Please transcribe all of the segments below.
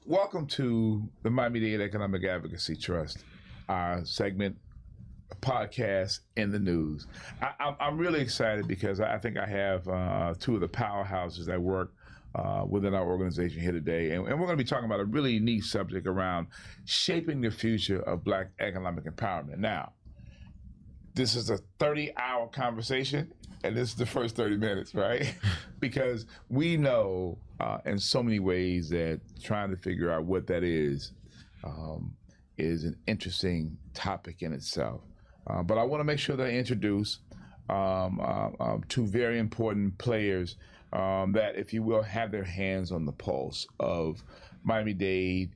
Welcome to the Miami-Dade Economic Advocacy Trust, our segment, podcast in the news. I'm really excited because I think I have two of the powerhouses that work within our organization here today. And we're going to be talking about a really neat subject around shaping the future of Black economic empowerment. Now, this is a 30-hour conversation, and this is the first 30 minutes, right? Because we know in so many ways that trying to figure out what that is an interesting topic in itself. But I want to make sure that I introduce two very important players that, if you will, have their hands on the pulse of Miami-Dade,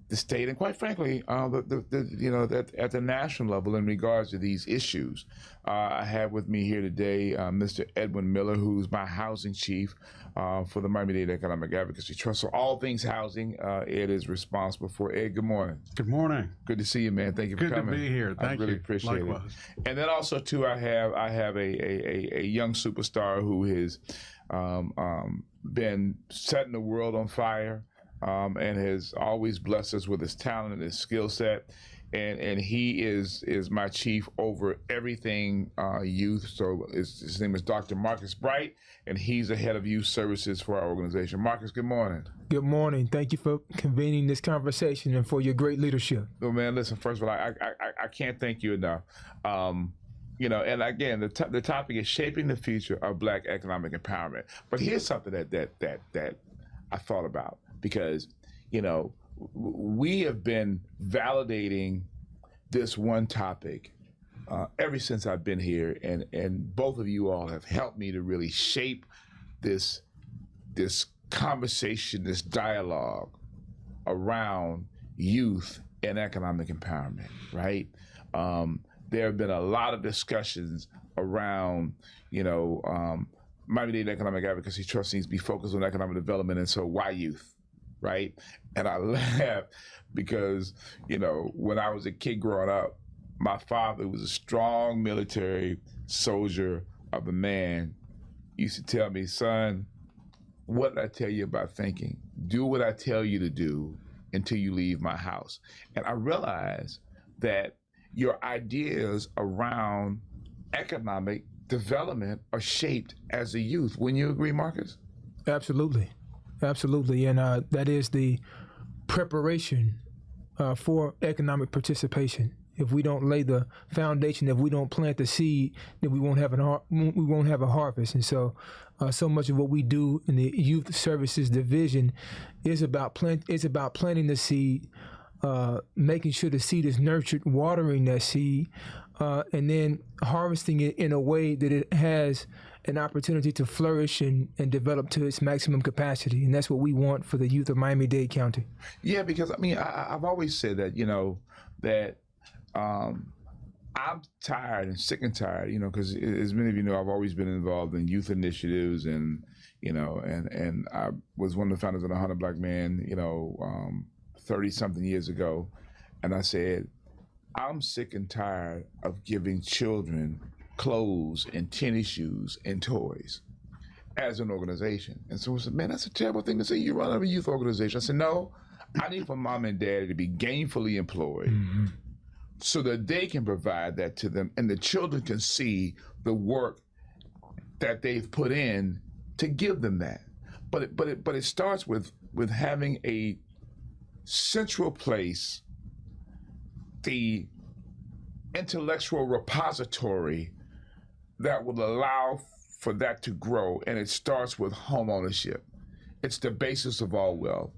the state, and quite frankly, at the national level in regards to these issues. I have with me here today Mr. Edwin Miller, who's my housing chief for the Miami-Dade Economic Advocacy Trust. So all things housing, Ed is responsible for. Ed, good morning. Good morning. Good to see you, man. Thank you for coming. Good to be here. Thank you. I really appreciate Likewise. it. And then also too, I have a young superstar who has been setting the world on fire. And has always blessed us with his talent and his skill set. And he is my chief over everything youth. So his name is Dr. Marcus Bright, and he's the head of youth services for our organization. Marcus, good morning. Good morning. Thank you for convening this conversation and for your great leadership. Well, man, listen, first of all, I can't thank you enough. And again, the topic is shaping the future of Black economic empowerment. But here's something that I thought about. Because, we have been validating this one topic ever since I've been here, and both of you all have helped me to really shape this conversation, this dialogue around youth and economic empowerment, right? There have been a lot of discussions around, Miami-Dade Economic Advocacy Trust needs to be focused on economic development, and so why youth? Right? And I laugh because, when I was a kid growing up, my father was a strong military soldier of a man. He used to tell me, son, what did I tell you about thinking? Do what I tell you to do until you leave my house. And I realized that your ideas around economic development are shaped as a youth. Wouldn't you agree, Marcus? Absolutely. Absolutely. And that is the preparation for economic participation. If we don't lay the foundation, if we don't plant the seed, then we won't have a harvest. And so much of what we do in the youth services division is about planting the seed, making sure the seed is nurtured, watering that seed, and then harvesting it in a way that it has an opportunity to flourish and develop to its maximum capacity. And that's what we want for the youth of Miami-Dade County. Yeah, because I've always said that, that I'm tired and sick and tired, because as many of you know, I've always been involved in youth initiatives and I was one of the founders of the 100 Black Men, 30 something years ago. And I said, I'm sick and tired of giving children clothes and tennis shoes and toys as an organization. And so I said, man, that's a terrible thing to say. You run a youth organization. I said, no, I need for mom and dad to be gainfully employed so that they can provide that to them and the children can see the work that they've put in to give them that. But it starts with having a central place, the intellectual repository that will allow for that to grow, and it starts with home ownership. It's the basis of all wealth.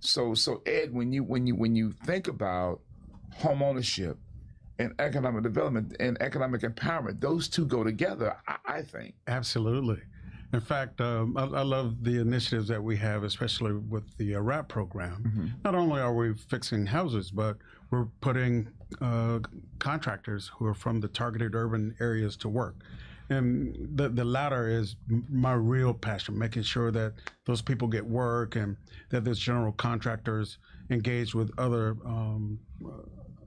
So Ed, when you think about home ownership and economic development and economic empowerment, those two go together, I think. Absolutely. In fact, I love the initiatives that we have, especially with the RAP program. Mm-hmm. Not only are we fixing houses, but we're putting contractors who are from the targeted urban areas to work. And the latter is my real passion, making sure that those people get work and that those general contractors engage with other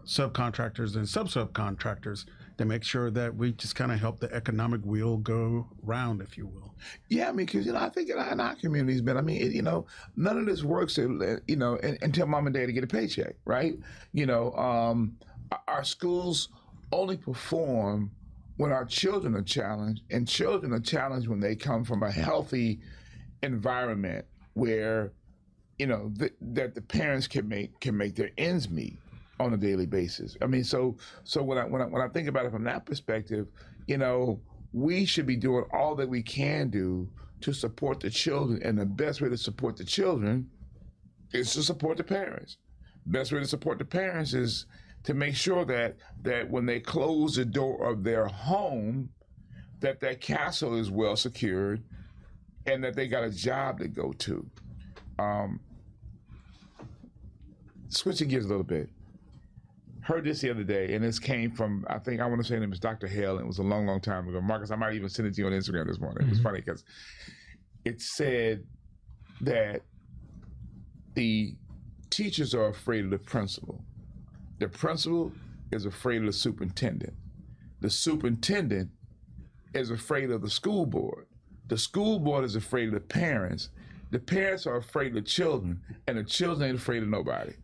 subcontractors and subcontractors to make sure that we just kind of help the economic wheel go round, if you will. Yeah, I mean, because, I think in our communities, man, I mean, none of this works, until mom and dad get a paycheck, right? Our schools only perform when our children are challenged, and children are challenged when they come from a healthy environment where, that the parents can make their ends meet on a daily basis. I mean, so when I think about it from that perspective, we should be doing all that we can do to support the children, and the best way to support the children is to support the parents. Best way to support the parents is to make sure that when they close the door of their home, that castle is well secured, and that they got a job to go to. Switching gears a little bit. Heard this the other day, and this came from, I want to say her name is Dr. Hale, and it was a long, long time ago. Marcus, I might even send it to you on Instagram this morning. It was funny because it said that the teachers are afraid of the principal. The principal is afraid of the superintendent. The superintendent is afraid of the school board. The school board is afraid of the parents. The parents are afraid of the children, and the children ain't afraid of nobody.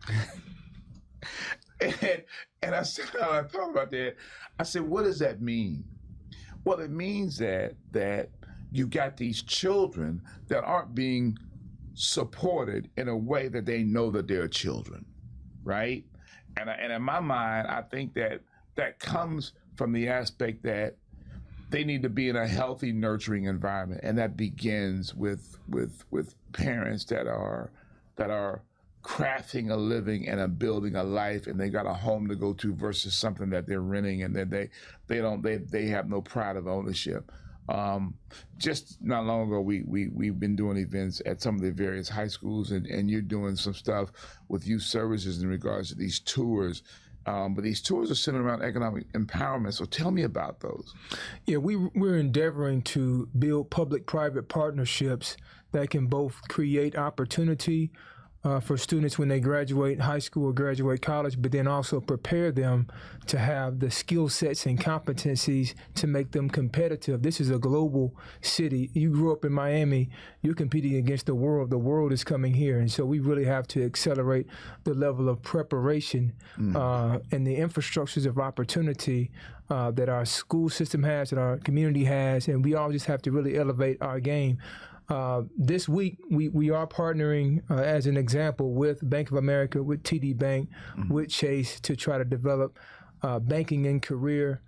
And I said, I thought about that. I said, what does that mean? Well, it means that you got these children that aren't being supported in a way that they know that they're children, right? And in my mind, I think that comes from the aspect that they need to be in a healthy, nurturing environment, and that begins with parents that are crafting a living and are building a life, and they got a home to go to versus something that they're renting, and that they have no pride of ownership. Just not long ago, we've been doing events at some of the various high schools, and you're doing some stuff with youth services in regards to these tours. But these tours are centered around economic empowerment. So tell me about those. Yeah, we're endeavoring to build public-private partnerships that can both create opportunity for students when they graduate high school or graduate college, but then also prepare them to have the skill sets and competencies to make them competitive. This is a global city. You grew up in Miami, you're competing against the world. The world is coming here. And so we really have to accelerate the level of preparation and the infrastructures of opportunity that our school system has, that our community has, and we all just have to really elevate our game. This week, we are partnering, as an example, with Bank of America, with TD Bank, with Chase to try to develop banking and career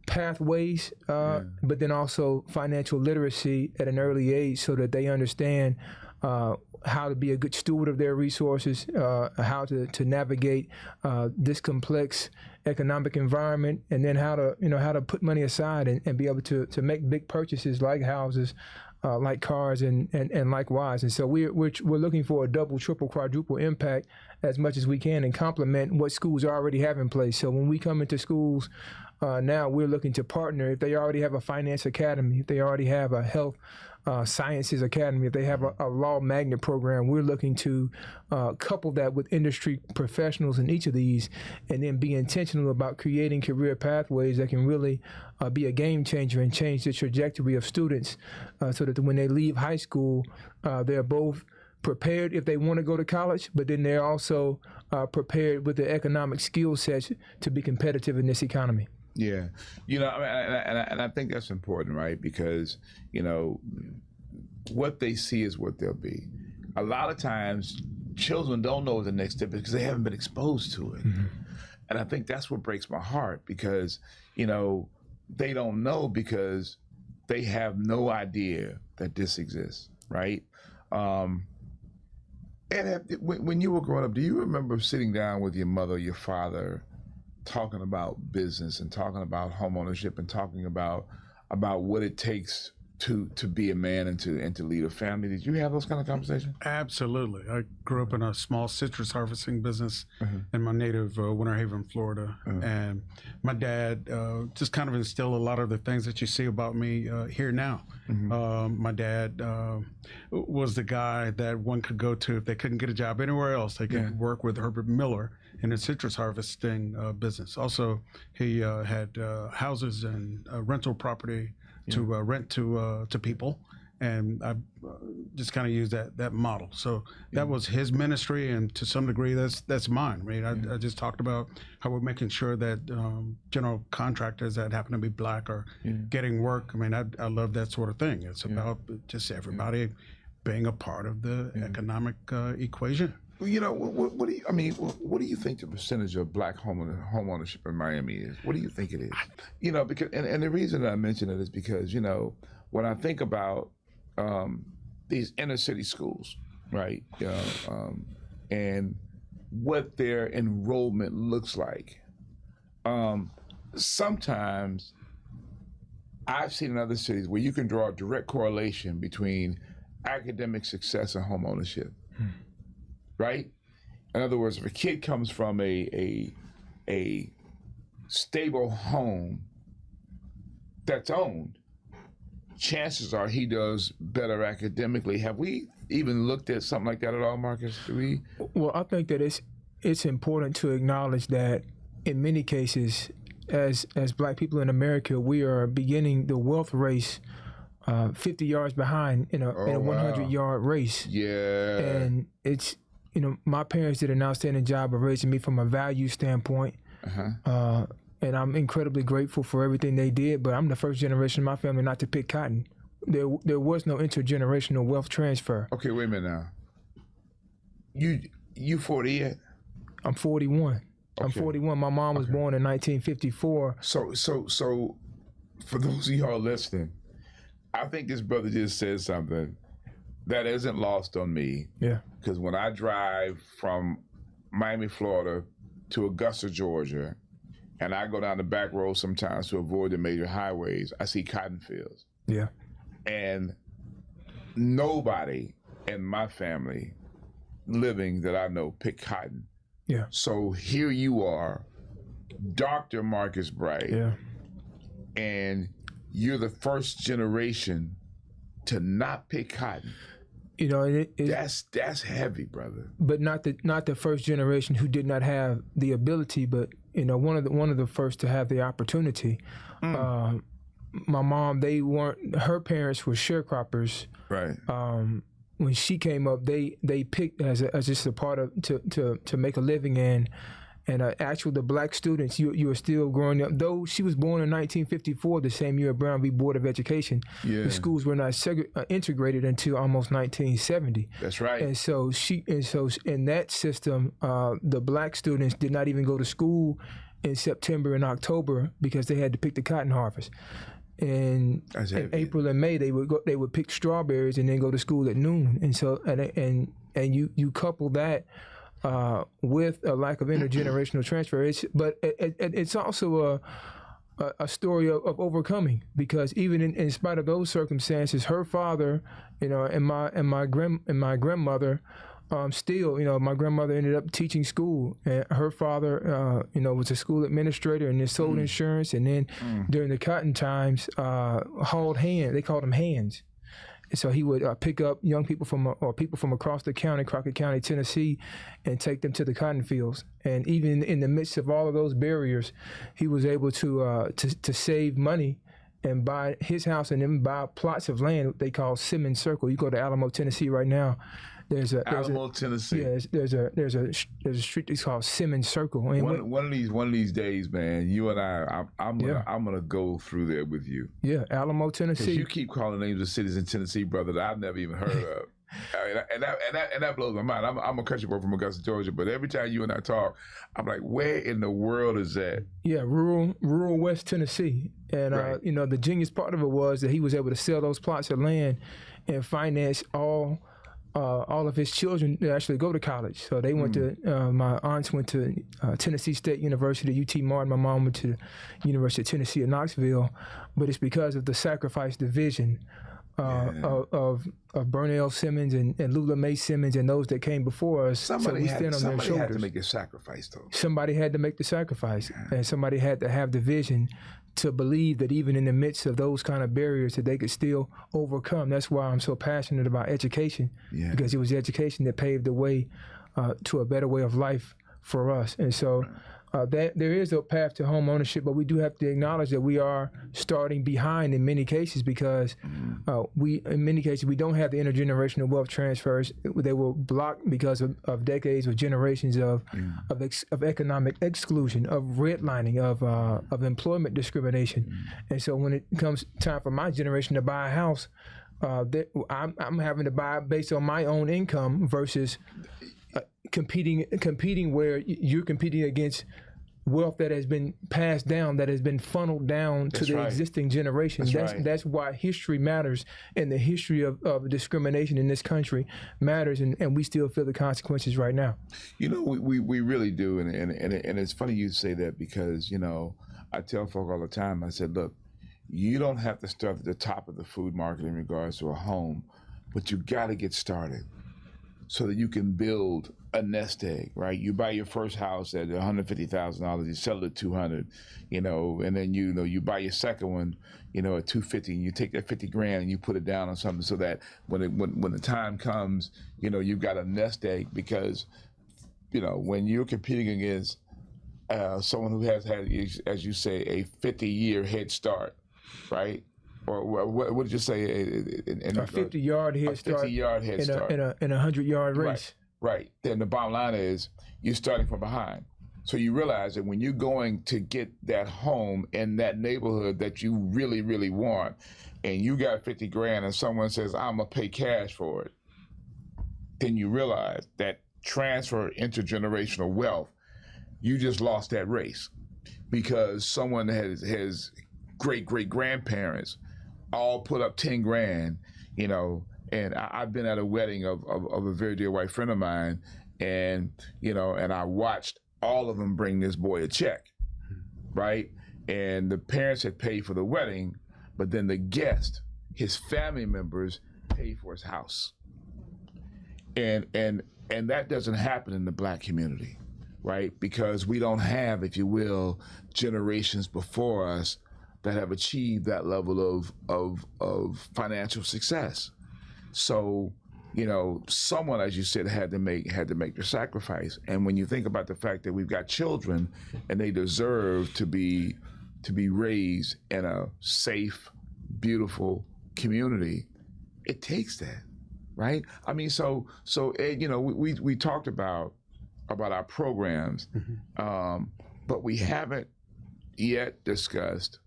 pathways, but then also financial literacy at an early age so that they understand how to be a good steward of their resources, how to navigate this complex economic environment, and then how to put money aside and be able to make big purchases like houses, like cars, and likewise. And so we're looking for a double, triple, quadruple impact as much as we can and complement what schools already have in place. So when we come into schools now, we're looking to partner. If they already have a finance academy, if they already have a health sciences academy, if they have a law magnet program, we're looking to couple that with industry professionals in each of these, and then be intentional about creating career pathways that can really be a game changer and change the trajectory of students so that when they leave high school, they're both prepared if they want to go to college, but then they're also prepared with the economic skill sets to be competitive in this economy. Yeah, and I think that's important, right? Because, what they see is what they'll be. A lot of times, children don't know what the next step is because they haven't been exposed to it. Mm-hmm. And I think that's what breaks my heart because, they don't know because they have no idea that this exists, right? And when you were growing up, do you remember sitting down with your mother, your father, talking about business and talking about homeownership and talking about what it takes to be a man and to lead a family? Did you have those kind of conversations? Absolutely. I grew up in a small citrus harvesting business in my native Winter Haven, Florida. And my dad just kind of instilled a lot of the things that you see about me here now. My dad was the guy that one could go to if they couldn't get a job anywhere else. They could work with Herbert Miller in the citrus harvesting business. Also, he had houses and rental property to rent to people, and I just kind of used that model. So that was his ministry, and to some degree, that's mine. Right? I just talked about how we're making sure that general contractors that happen to be black are getting work. I mean, I love that sort of thing. It's about just everybody being a part of the economic equation. You know, what do you? I mean, what do you think the percentage of black homeownership in Miami is? What do you think it is? You know, because and the reason that I mention it is because, you know, when I think about these inner city schools, right, and what their enrollment looks like, sometimes I've seen in other cities where you can draw a direct correlation between academic success and homeownership. Right? In other words, if a kid comes from a stable home that's owned, chances are he does better academically. Have we even looked at something like that at all, Marcus? Do we? Well, I think that it's important to acknowledge that in many cases, as black people in America, we are beginning the wealth race 50 yards behind in a 100-yard race. Yeah. And it's, you know, my parents did an outstanding job of raising me from a value standpoint. And I'm incredibly grateful for everything they did, but I'm the first generation in my family not to pick cotton. There was no intergenerational wealth transfer. Okay, wait a minute now. You 40 yet? I'm 41. Okay. I'm 41. My mom was born in 1954. So for those of y'all listening, I think this brother just said something that isn't lost on me. Yeah. Because when I drive from Miami, Florida to Augusta, Georgia, and I go down the back road sometimes to avoid the major highways, I see cotton fields. Yeah. And nobody in my family living that I know picked cotton. Yeah. So here you are, Dr. Marcus Bright. Yeah. And you're the first generation to not pick cotton. You know, that's heavy, brother. But not the first generation who did not have the ability, but you know, one of the first to have the opportunity. My mom, her parents were sharecroppers. Right. When she came up, they picked as just a part of to make a living in. And the black students, you were still growing up. Though she was born in 1954, the same year Brown v. Board of Education, the schools were not integrated until almost 1970. That's right. And so in that system, the black students did not even go to school in September and October because they had to pick the cotton harvest. And in April and May, they would pick strawberries and then go to school at noon. And so and you couple that with a lack of intergenerational transfer. It's also a story of overcoming, because even in spite of those circumstances, her father, you know, and my grandmother, still, you know, my grandmother ended up teaching school, and her father, you know, was a school administrator and then sold insurance, and then during the cotton times, hauled hands. They called them hands. So he would pick up young people people from across the county, Crockett County, Tennessee, and take them to the cotton fields. And even in the midst of all of those barriers, he was able to save money and buy his house and then buy plots of land they call Simmons Circle. You go to Alamo, Tennessee right now. Alamo, Tennessee. Yeah, there's a street that's called Simmons Circle. And one of these days, man, you and I'm gonna go through there with you. Yeah, Alamo, Tennessee. You keep calling names of cities in Tennessee, brother, that I've never even heard of. And that blows my mind. I'm a country boy from Augusta, Georgia, but every time you and I talk, I'm like, where in the world is that? Yeah, rural West Tennessee. And right. You know, the genius part of it was that he was able to sell those plots of land and finance all all of his children actually go to college. So they went to, my aunts went to Tennessee State University, UT Martin. My mom went to the University of Tennessee at Knoxville. But it's because of the sacrifice, the vision of Burnell Simmons and Lula Mae Simmons and those that came before us. Somebody had to make a sacrifice, though. Somebody had to make the sacrifice, and somebody had to have the vision to believe that even in the midst of those kind of barriers that they could still overcome. That's why I'm so passionate about education, because it was education that paved the way to a better way of life for us. And so that there is a path to home ownership, but we do have to acknowledge that we are starting behind in many cases, because in many cases we don't have the intergenerational wealth transfers. They were blocked because of decades or generations of economic exclusion, of redlining, of employment discrimination. And so when it comes time for my generation to buy a house, I'm having to buy based on my own income versus competing where you're competing against wealth that has been passed down, that has been funneled down to the existing generation. That's why history matters, and the history of discrimination in this country matters, and we still feel the consequences right now. You know, we really do, and it's funny you say that, because, you know, I tell folk all the time, I said, look, you don't have to start at the top of the food market in regards to a home, but you got to get started so that you can build a nest egg, right? You buy your first house at $150,000, you sell it at $200,000, you know, and then you buy your second one, you know, at $250,000, and you take that $50,000 and you put it down on something so that when the time comes, you know, you've got a nest egg. Because, you know, when you're competing against someone who has had, as you say, a 50-year head start, right? Or what did you say? A 50-yard head start. 50-yard head start in a 100-yard race. Right. Then the bottom line is you're starting from behind. So you realize that when you're going to get that home in that neighborhood that you really, really want, and you got $50,000 and someone says, I'm gonna pay cash for it, then you realize that transfer intergenerational wealth, you just lost that race, because someone has great-great-grandparents all put up $10,000, you know. And I've been at a wedding of a very dear white friend of mine, and, you know, and I watched all of them bring this boy a check, right? And the parents had paid for the wedding, but then the guest, his family members, paid for his house. And that doesn't happen in the Black community, right? Because we don't have, if you will, generations before us that have achieved that level of financial success. So, you know, someone, as you said, had to make the sacrifice. And when you think about the fact that we've got children and they deserve to be raised in a safe, beautiful community, it takes that, right? I mean, so Ed, you know, we talked about our programs, but we haven't yet discussed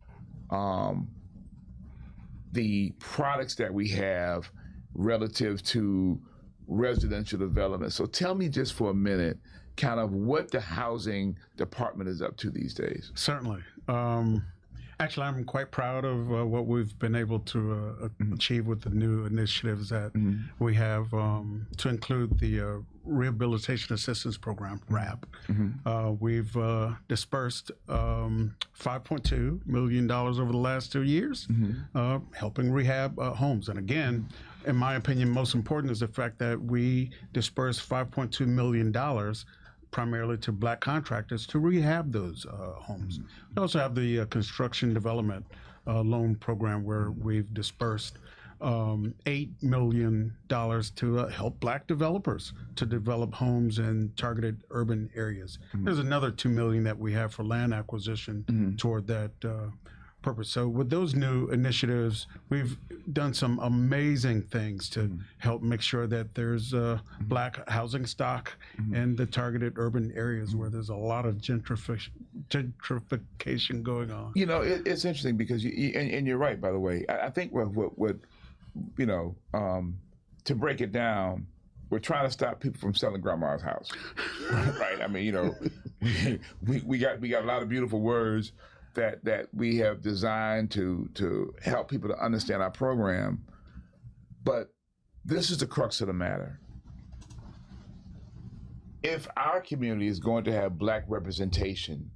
the products that we have relative to residential development. So tell me just for a minute, kind of what the housing department is up to these days. Certainly. Actually, I'm quite proud of what we've been able to achieve with the new initiatives that we have, to include the Rehabilitation Assistance Program, RAP. We've dispersed $5.2 million over the last 2 years, helping rehab homes. And again, in my opinion, most important is the fact that we dispersed $5.2 million primarily to Black contractors to rehab those homes. We also have the construction development loan program, where we've dispersed $8 million to help Black developers to develop homes in targeted urban areas. There's another $2 million that we have for land acquisition toward that purpose. So with those new initiatives, we've done some amazing things to help make sure that there's Black housing stock in the targeted urban areas where there's a lot of gentrification going on. You know, it's interesting because and you're right, by the way. I think what you know, to break it down, we're trying to stop people from selling grandma's house, right? I mean, you know, we got a lot of beautiful words that we have designed to help people to understand our program, but this is the crux of the matter. If our community is going to have Black representation,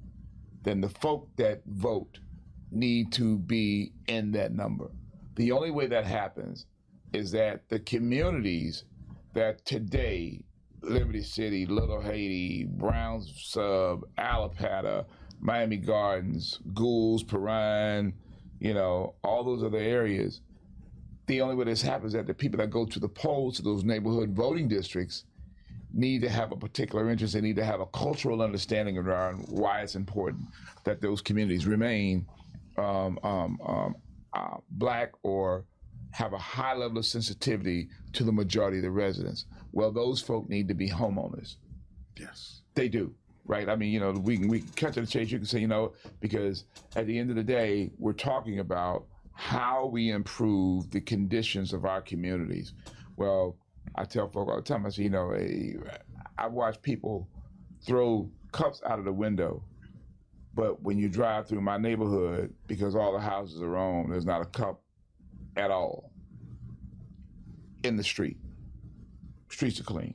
then the folk that vote need to be in that number. The only way that happens is that the communities that today, Liberty City, Little Haiti, Browns Sub, Alapata, Miami Gardens, Goulds, Perrine, all those other areas, the only way this happens is that the people that go to the polls, to those neighborhood voting districts, need to have a particular interest. They need to have a cultural understanding around why it's important that those communities remain Black or have a high level of sensitivity to the majority of the residents. Well, those folk need to be homeowners. Yes. They do, right? I mean, we can cut to the chase. You can say, because at the end of the day, we're talking about how we improve the conditions of our communities. Well, I tell folk all the time, I say, I watch people throw cups out of the window, but when you drive through my neighborhood, because all the houses are owned, there's not a cup at all in the street. Streets are clean.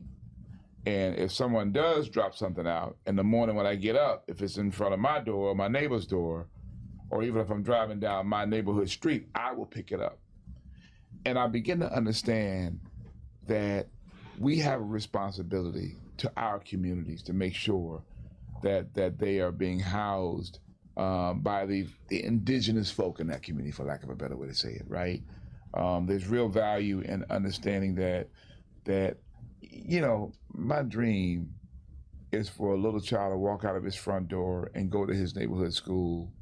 And if someone does drop something out in the morning when I get up, if it's in front of my door or my neighbor's door, or even if I'm driving down my neighborhood street, I will pick it up. And I begin to understand that we have a responsibility to our communities to make sure that they are being housed by the indigenous folk in that community, for lack of a better way to say it, right? There's real value in understanding that my dream is for a little child to walk out of his front door and go to his neighborhood school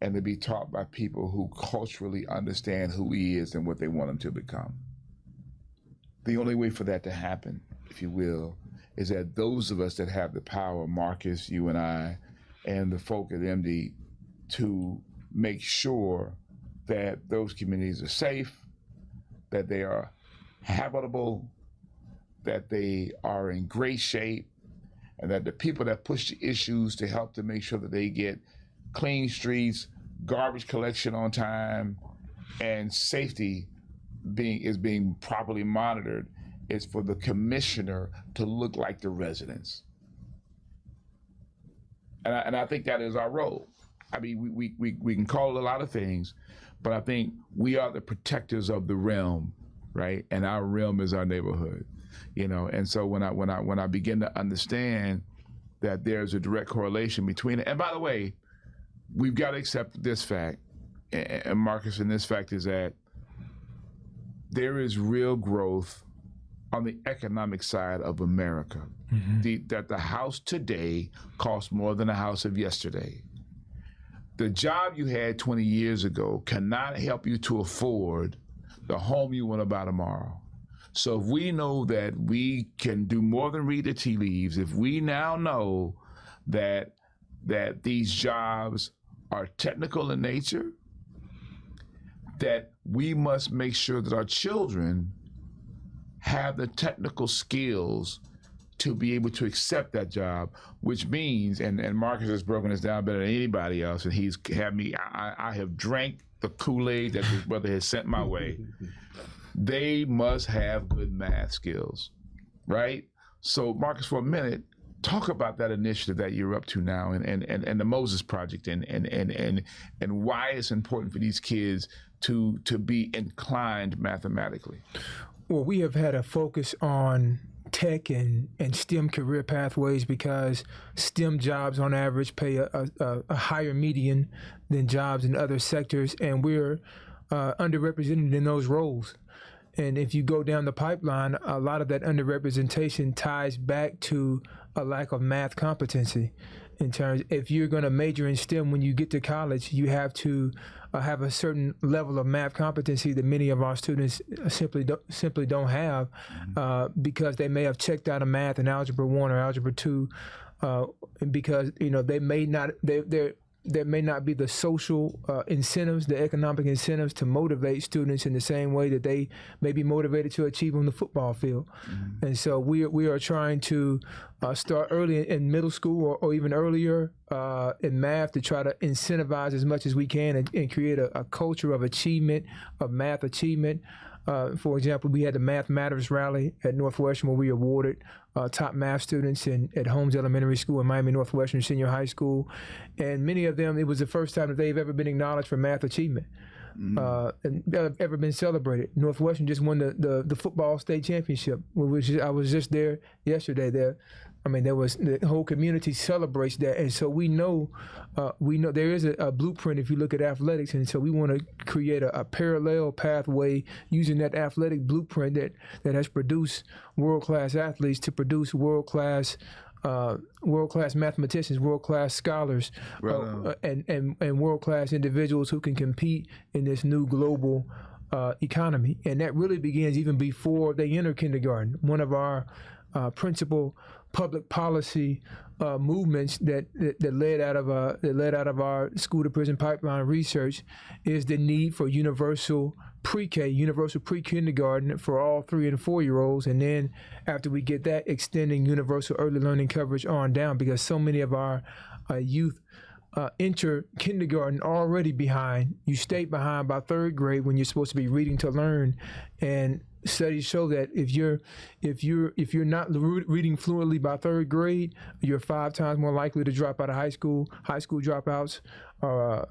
and to be taught by people who culturally understand who he is and what they want him to become. The only way for that to happen, if you will, is that those of us that have the power, Marcus, you and I, and the folk at MD, to make sure that those communities are safe, that they are habitable, that they are in great shape, and that the people that push the issues to help to make sure that they get clean streets, garbage collection on time, and safety is being properly monitored, is for the commissioner to look like the residents. And I think that is our role. I mean, we can call it a lot of things, but I think we are the protectors of the realm, right? And our realm is our neighborhood, And so when I begin to understand that there's a direct correlation between it, and by the way, we've got to accept this fact, and Marcus, and this fact is that there is real growth on the economic side of America. Mm-hmm. That the house today costs more than a house of yesterday. The job you had 20 years ago cannot help you to afford the home you want to buy tomorrow. So if we know that we can do more than read the tea leaves, if we now know that these jobs are technical in nature, that we must make sure that our children have the technical skills to be able to accept that job, which means, and Marcus has broken this down better than anybody else, and he's had me, I have drank the Kool-Aid that his brother has sent my way. They must have good math skills, right? So Marcus, for a minute, talk about that initiative that you're up to now, and the Moses Project, and why it's important for these kids to be inclined mathematically. Well, we have had a focus on tech and STEM career pathways because STEM jobs on average pay a higher median than jobs in other sectors, and we're underrepresented in those roles. And if you go down the pipeline, a lot of that underrepresentation ties back to a lack of math competency. In terms, if you're going to major in STEM when you get to college, you have to have a certain level of math competency that many of our students simply don't have, because they may have checked out of math in Algebra 1 or Algebra 2, because they may not there may not be the social incentives, the economic incentives to motivate students in the same way that they may be motivated to achieve on the football field. Mm-hmm. And so we are trying to start early in middle school or even earlier in math to try to incentivize as much as we can and create a culture of achievement, of math achievement, For example, we had the Math Matters rally at Northwestern where we awarded top math students at Holmes Elementary School and Miami Northwestern Senior High School. And many of them, it was the first time that they've ever been acknowledged for math achievement. And ever been celebrated. Northwestern just won the football state championship. I was just there yesterday. There was the whole community celebrates that, and so we know there is a blueprint if you look at athletics, and so we want to create a parallel pathway using that athletic blueprint that has produced world-class athletes to produce world-class mathematicians, world-class scholars, and world-class individuals who can compete in this new global economy. And that really begins even before they enter kindergarten. One of our principal public policy movements that led out of our school to prison pipeline research is the need for universal pre-K, universal pre-kindergarten for all 3 and 4 year olds, and then after we get that, extending universal early learning coverage on down, because so many of our youth enter kindergarten already behind. You stay behind by 3rd grade when you're supposed to be reading to learn, and studies show that if you're not reading fluently by 3rd grade, you're 5 times more likely to drop out of high school. High school dropouts are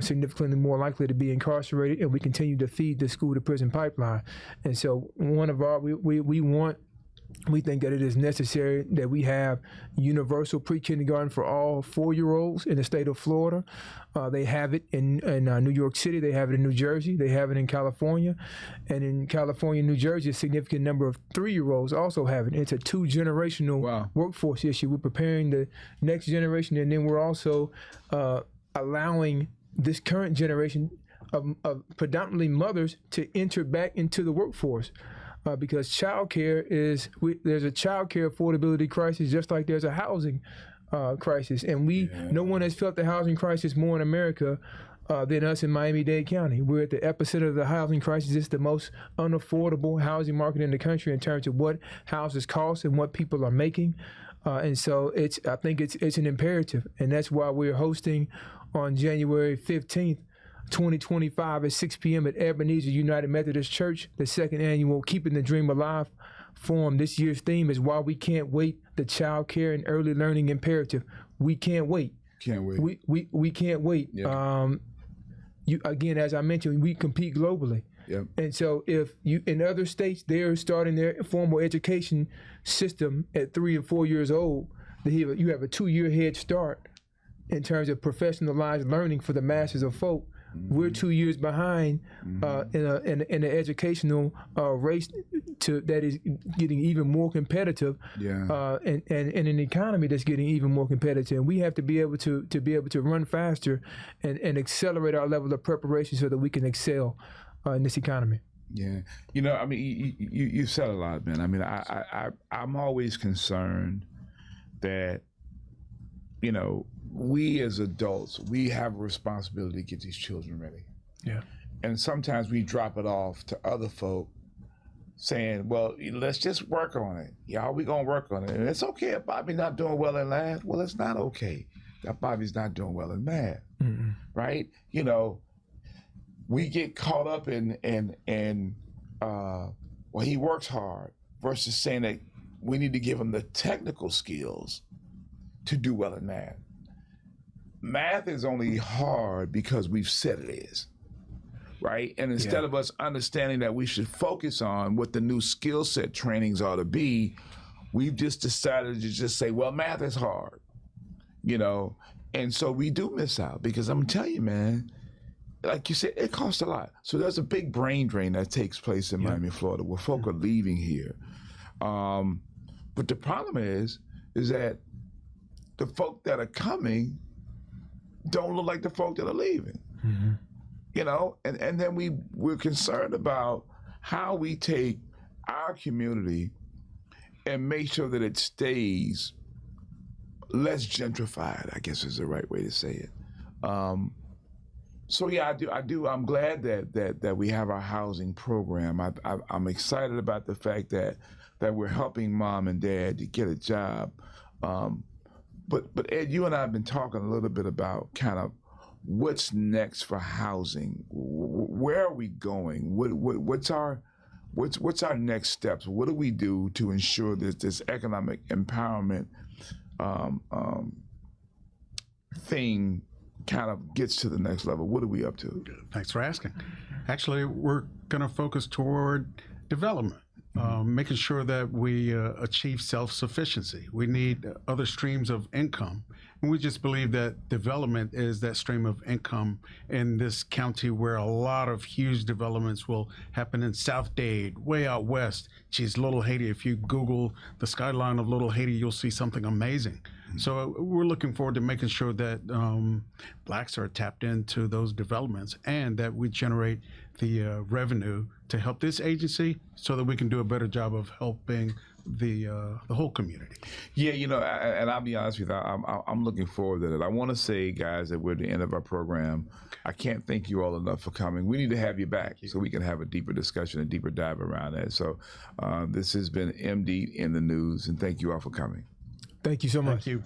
significantly more likely to be incarcerated, and we continue to feed the school to prison pipeline. And so we think that it is necessary that we have universal pre-kindergarten for all 4-year-olds in the state of Florida. They have it in New York City. They have it in New Jersey. They have it in California. And in California and New Jersey, a significant number of 3-year-olds also have it. It's a 2-generational workforce issue. We're preparing the next generation, and then we're also allowing this current generation of predominantly mothers to enter back into the workforce. Because there's a child care affordability crisis, just like there's a housing crisis. And no one has felt the housing crisis more in America than us in Miami-Dade County. We're at the epicenter of the housing crisis. It's the most unaffordable housing market in the country in terms of what houses cost and what people are making. And so I think it's an imperative. And that's why we're hosting on January 15th, 2025 at 6 p.m. at Ebenezer United Methodist Church, the 2nd annual Keeping the Dream Alive Forum. This year's theme is Why We Can't Wait, the Child Care and Early Learning Imperative. We can't wait. We can't wait. Yeah. Again, as I mentioned, we compete globally. Yep. And so if you in other states, they're starting their formal education system at 3 and 4 years old. You have a 2-year head start in terms of professionalized learning for the masses of folk. We're 2 years behind in the educational race that is getting even more competitive, and an economy that's getting even more competitive. And we have to be able to run faster and accelerate our level of preparation so that we can excel in this economy. Yeah, you said a lot, man. I mean, I'm always concerned that we as adults, we have a responsibility to get these children ready. Yeah. And sometimes we drop it off to other folk saying, well, let's just work on it. Y'all, we gonna work on it. And it's okay if Bobby's not doing well in math. Well, it's not okay that Bobby's not doing well in math, right? We get caught up in he works hard versus saying that we need to give him the technical skills to do well in math. Math is only hard because we've said it is, right? And instead of us understanding that we should focus on what the new skill set trainings ought to be, we've just decided to just say, well, math is hard, And so we do miss out because I'm telling you, man, like you said, it costs a lot. So there's a big brain drain that takes place in Miami, Florida, where folk are leaving here. But the problem is that the folk that are coming don't look like the folk that are leaving, and then we're concerned about how we take our community and make sure that it stays less gentrified, I guess is the right way to say it. So yeah, I do. I'm glad that we have our housing program. I'm excited about the fact that we're helping mom and dad to get a job. But Ed, you and I have been talking a little bit about kind of what's next for housing? Where are we going? What's our next steps? What do we do to ensure that this economic empowerment thing kind of gets to the next level? What are we up to? Thanks for asking. Actually, we're going to focus toward development, making sure that we achieve self-sufficiency. We need other streams of income. And we just believe that development is that stream of income in this county, where a lot of huge developments will happen in South Dade, way out west. Geez, Little Haiti, if you Google the skyline of Little Haiti, you'll see something amazing. So we're looking forward to making sure that blacks are tapped into those developments, and that we generate the revenue to help this agency so that we can do a better job of helping the whole community. Yeah, and I'll be honest with you, I'm looking forward to it. I want to say, guys, that we're at the end of our program. I can't thank you all enough for coming. We need to have you back so we can have a deeper discussion, a deeper dive around that. So this has been MDEAT in the News, and thank you all for coming. Thank you so much. Thank you.